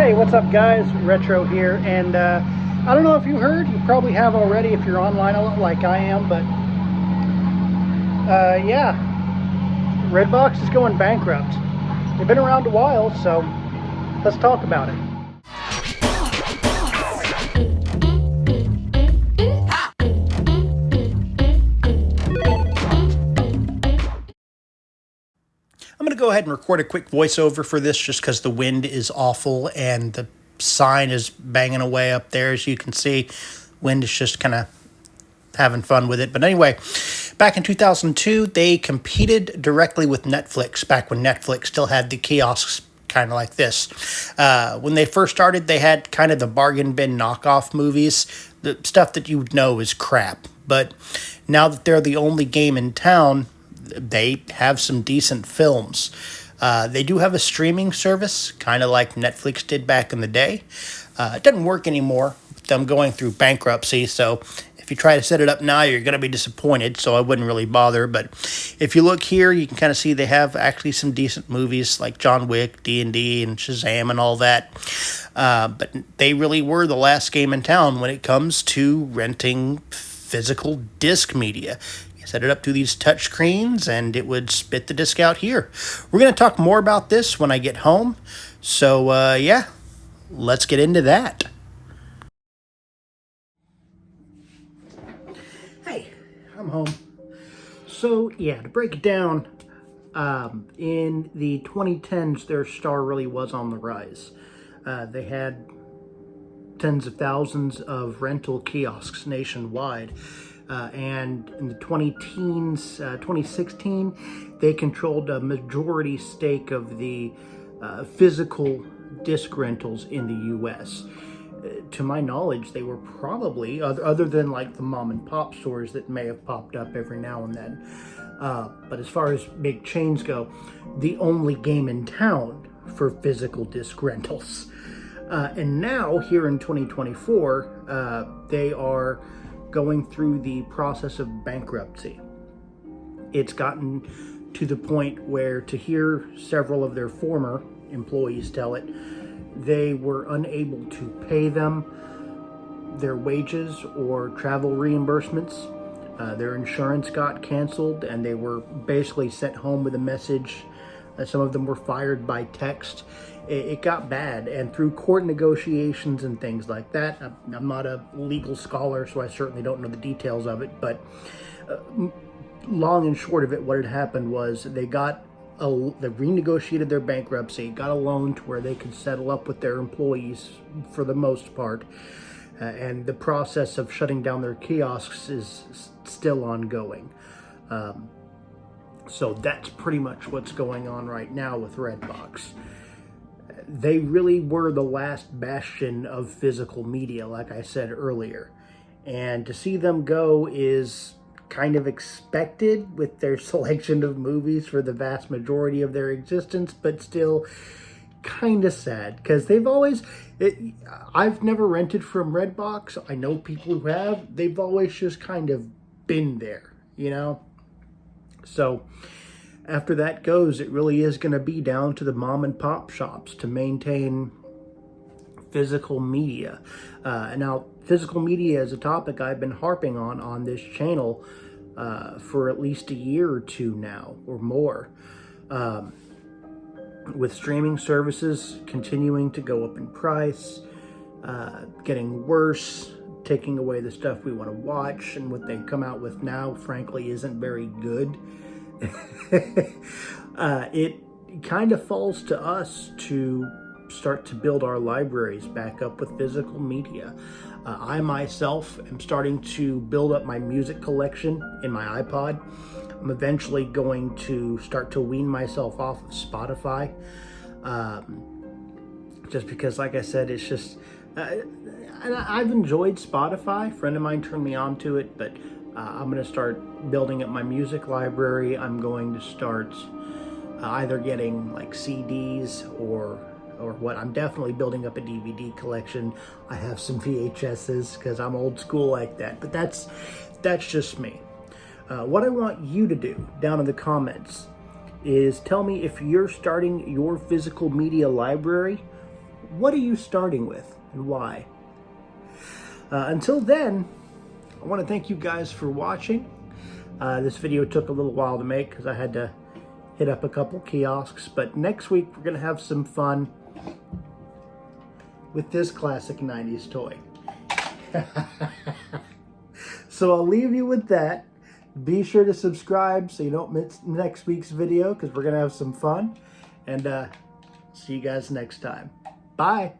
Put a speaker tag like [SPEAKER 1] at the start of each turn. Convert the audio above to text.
[SPEAKER 1] Hey, what's up guys? Retro here, and I don't know if you heard, you probably have already if you're online a lot like I am, but yeah, REDBOX is going bankrupt. They've been around a while, so let's talk about it. I'm going to go ahead and record a quick voiceover for this just because the wind is awful and the sign is banging away up there. As you can see, wind is just kind of having fun with it. But anyway, back in 2002, they competed directly with Netflix, back when Netflix still had the kiosks kind of like this. When they first started, they had kind of the bargain bin knockoff movies, the stuff that you would know is crap. But now that they're the only game in town, they have some decent films. They do have a streaming service, kind of like Netflix did back in the day. It doesn't work anymore with them going through bankruptcy, so if you try to set it up now, you're going to be disappointed, so I wouldn't really bother. But if you look here, you can kind of see they have actually some decent movies like John Wick, D&D, and Shazam and all that. But they really were the last game in town when it comes to renting physical disc media. Set it up to these touch screens and it would spit the disc out here. We're going to talk more about this when I get home. So yeah, let's get into that. Hey, I'm home. So yeah, to break it down, in the 2010s, their star really was on the rise. They had tens of thousands of rental kiosks nationwide. And in the 2016, they controlled a majority stake of the physical disc rentals in the U.S. To my knowledge, they were probably, other than like the mom and pop stores that may have popped up every now and then, but as far as big chains go, the only game in town for physical disc rentals. And now, here in 2024, they are going through the process of bankruptcy. It's gotten to the point where, to hear several of their former employees tell it, they were unable to pay them their wages or travel reimbursements. Their insurance got canceled and they were basically sent home with a message. Some of them were fired by text. It got bad, and through court negotiations and things like that, I'm not a legal scholar, so I certainly don't know the details of it, but long and short of it, what had happened was they renegotiated their bankruptcy, got a loan to where they could settle up with their employees for the most part, and the process of shutting down their kiosks is still ongoing. So that's pretty much what's going on right now with REDBOX. They really were the last bastion of physical media, like I said earlier. And to see them go is kind of expected with their selection of movies for the vast majority of their existence, but still kind of sad because they've always... I've never rented from REDBOX. I know people who have. They've always just kind of been there, you know? So after that goes, it really is going to be down to the mom and pop shops to maintain physical media. Now, physical media is a topic I've been harping on this channel for at least a year or two now, or more. With streaming services continuing to go up in price, getting worse, taking away the stuff we want to watch, and what they come out with now, frankly, isn't very good. It kind of falls to us to start to build our libraries back up with physical media. I myself am starting to build up my music collection in my iPod. I'm eventually going to start to wean myself off of Spotify, just because, like I said, it's just... I've enjoyed Spotify. A friend of mine turned me on to it, but I'm going to start building up my music library. I'm going to start either getting like CDs or what. I'm definitely building up a DVD collection. I have some VHSs because I'm old school like that, but that's just me. What I want you to do down in the comments is tell me if you're starting your physical media library, What are you starting with and why? Until then, I want to thank you guys for watching. This video took a little while to make because I had to hit up a couple kiosks, but next week we're going to have some fun with this classic 90s toy. So I'll leave you with that. Be sure to subscribe so you don't miss next week's video because we're going to have some fun. And see you guys next time. Bye.